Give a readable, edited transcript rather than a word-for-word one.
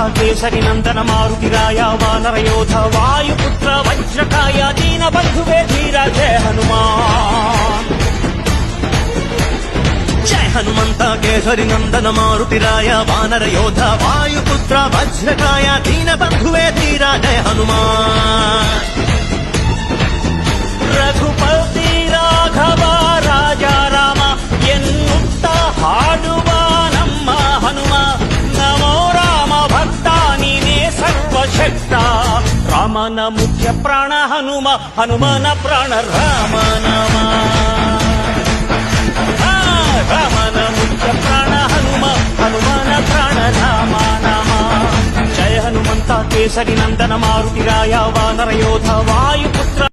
కేసరి నందన మారుతిరాయ వానరయోధ వాయుపుత్ర వజ్రకాయ దీన బంధువే ధీర జయ హనుమాన్. జయ హనుమంత కేసరి నందన మారుతిరాయ వానరయోధ వాయుపుత్ర వజ్రకాయ దీన బంధువే ధీర జయ హనుమాన్. ರಘುಪತಿ ರಾಘವ ರಾಜ ರಾಮ ಎನ್ನುತ್ತ ಹಾಡುವ ನಮ್ಮ ಹನುಮ. ನಮೋ ರಾಮ ಭಕ್ತ ನೀನೇ ಸರ್ವಶಕ್ತ. ರಾಮನ ಮುಖ್ಯ ಪ್ರಾಣ ಹನುಮ, ಹನುಮನ ಪ್ರಾಣ ರಾಮ ನಾಮ. ರಾಮನ ಮುಖ್ಯ ಪ್ರಾಣ ಹನುಮ, ಹನುಮನ ಪ್ರಾಣ ರಾಮ ನಾಮ. ಜಯ ಹನುಮಂತ ಕೇಸರಿ ನಂದನ ಮಾರುತಿರಾಯ ವಾನರಯೋಧ ವಾಯುಪುತ್ರ